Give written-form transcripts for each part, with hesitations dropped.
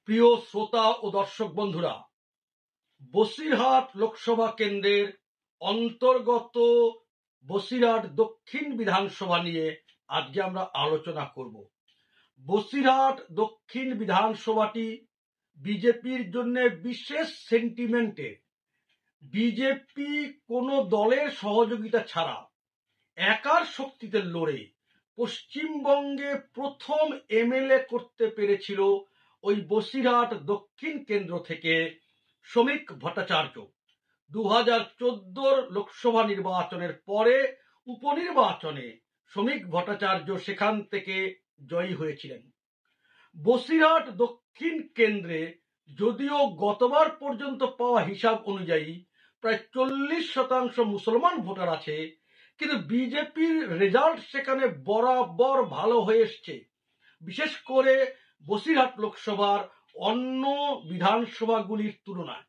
প্রিয় শ্রোতা ও দর্শক বন্ধুরা, বসিরহাট লোকসভা কেন্দ্রের অন্তর্গত বসিরহাট দক্ষিণ বিধানসভা নিয়ে আজকে আমরা আলোচনা করব। বসিরহাট দক্ষিণ বিধানসভাটি বিজেপির জন্য বিশেষ সেন্টিমেন্টের। বিজেপি কোনো দলের সহযোগিতা ছাড়া একার শক্তিতে লড়ে পশ্চিমবঙ্গে প্রথম এমএলএ করতে পেরেছিল ওই বসিরহাট দক্ষিণ কেন্দ্র থেকে শ্রমিক ভট্টাচার্য। 2014 লোকসভা নির্বাচনের পরে উপনির্বাচনে শ্রমিক ভট্টাচার্য সেখান থেকে জয়ী হয়েছিলেন। বসিরহাট দক্ষিণ কেন্দ্রে যদিও গতবার পর্যন্ত পাওয়া হিসাব অনুযায়ী প্রায় 40% মুসলমান ভোটার আছে, কিন্তু বিজেপির রেজাল্ট সেখানে বরাবর ভালো হয়ে এসছে, বিশেষ করে বসিরহাট লোকসভার অন্য বিধানসভাগুলির তুলনায়।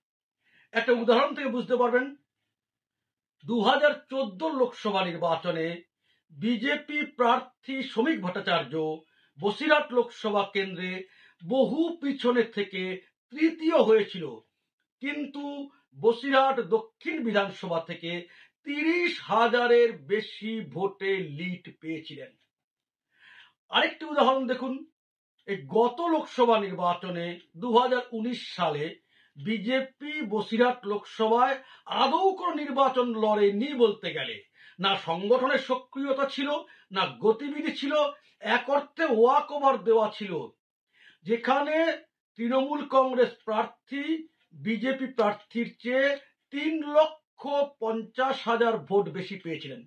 একটা উদাহরণ থেকে বুঝতে পারবেন, 2014 লোকসভা নির্বাচনে বিজেপি প্রার্থী শ্রমিক ভট্টাচার্য বসিরহাট লোকসভা কেন্দ্রে বহু পিছনে থেকে তৃতীয় হয়েছিল, কিন্তু বসিরহাট দক্ষিণ বিধানসভা থেকে 30,000-এর বেশি ভোটে লিড পেয়েছিলেন। আরেকটি উদাহরণ দেখুন, এই গত লোকসভা নির্বাচনে 2019 সালে বিজেপি বসিরহাট লোকসভায় আদৌ কোনো নির্বাচন লড়েনি বলতে গেলে। না সংগঠনের সক্রিয়তা ছিল, না গতিবিধি ছিল, এক অর্থে ওয়াক ওভার দেওয়া ছিল। যেখানে তৃণমূল কংগ্রেস প্রার্থী বিজেপি প্রার্থীর চেয়ে 3,50,000 ভোট বেশি পেয়েছিলেন।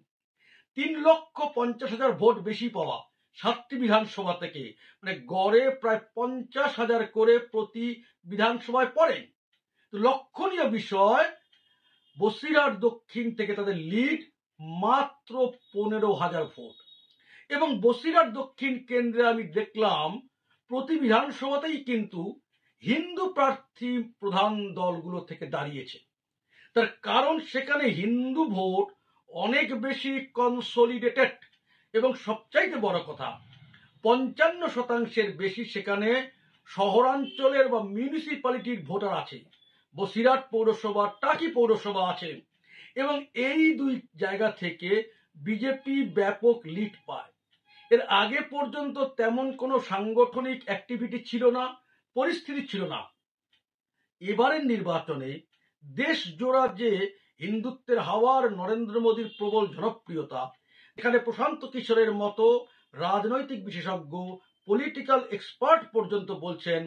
3,50,000 ভোট বেশি পাওয়া 7টি বিধানসভা থেকে, মানে গড়ে প্রায় 50,000 করে প্রতি বিধানসভায় পড়ে। তো লক্ষণীয় বিষয়, বসিরহাট দক্ষিণ থেকে তাদের লিড মাত্র 15,000 ভোট। এবং বসিরহাট দক্ষিণ কেন্দ্রে আমি দেখলাম প্রতি বিধানসভাতেই কিন্তু হিন্দু প্রার্থী প্রধান দলগুলো থেকে দাঁড়িয়েছে। তার কারণ সেখানে হিন্দু ভোট অনেক বেশি কনসলিডেটেড, এবং সবচাইতে বড় কথা 55% বেশি সেখানে শহরাঞ্চলের বা মিউনিসিপ্যালিটির ভোটার আছে। বসিরহাট পৌরসভা, টাকি পৌরসভা আছে, এবং এই দুই জায়গা থেকে বিজেপি ব্যাপক লিড পায়। এর আগে পর্যন্ত তেমন কোনো সাংগঠনিক অ্যাক্টিভিটি ছিল না, পরিস্থিতি ছিল না। এবারের নির্বাচনে দেশ জোড়া যে হিন্দুত্বের হাওয়ার, নরেন্দ্র মোদীর প্রবল জনপ্রিয়তা, এখানে প্রশান্ত কিশোরের মতো রাজনৈতিক বিশেষজ্ঞ, পলিটিক্যাল এক্সপার্ট পর্যন্ত বলছেন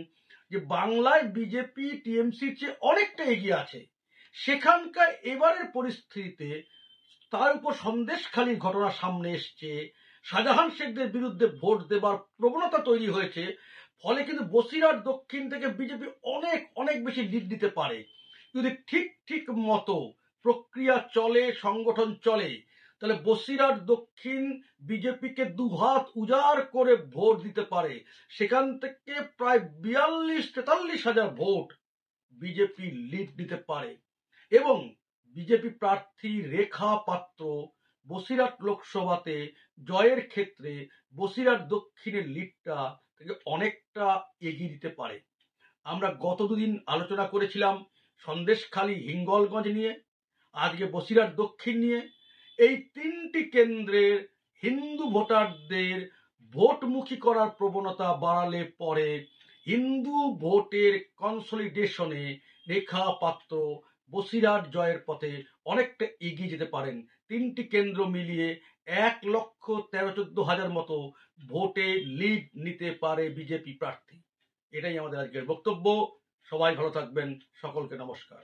যে বাংলায় বিজেপি টিএমসির চেয়ে অনেকটা এগিয়ে আছে। সেখানকার এবারের পরিস্থিতিতে তার উপর সন্দেশখালির ঘটনা সামনে এসছে, শাহজাহান শেখদের বিরুদ্ধে ভোট দেবার প্রবণতা তৈরি হয়েছে, ফলে কিন্তু বসিরহাট দক্ষিণ থেকে বিজেপি অনেক অনেক বেশি লিড দিতে পারে। যদি ঠিক মতো প্রক্রিয়া চলে, সংগঠন চলে, তাহলে বসিরহাট দক্ষিণ বিজেপিকে দুহাত উজাড় করে ভোট দিতে পারে। সেখান থেকে প্রায় 42-43,000 ভোট বিজেপি লিড দিতে পারে। এবং বিজেপি প্রার্থী রেখা পাত্র বসিরহাট লোকসভাতে জয়ের ক্ষেত্রে বসিরহাট দক্ষিণের লিডটা থেকে অনেকটা এগিয়ে দিতে পারে। আমরা গত দুদিন আলোচনা করেছিলাম সন্দেশখালি, হিঙ্গলগঞ্জ নিয়ে, আজকে বসিরহাট দক্ষিণ নিয়ে। এই 3টি কেন্দ্রের হিন্দু ভোটারদের ভোটমুখী করার প্রবণতা বাড়ালে পরে হিন্দু ভোটের কনসলিডেশনে রেখা পাত্র বসিরহাট জয়ের পথে অনেকটা এগিয়ে যেতে পারেন। 3টি কেন্দ্র মিলিয়ে 1,13,14,000 মতো ভোটে লিড নিতে পারে বিজেপি প্রার্থী। এটাই আমাদের আজকের বক্তব্য। সবাই ভালো থাকবেন, সকলকে নমস্কার।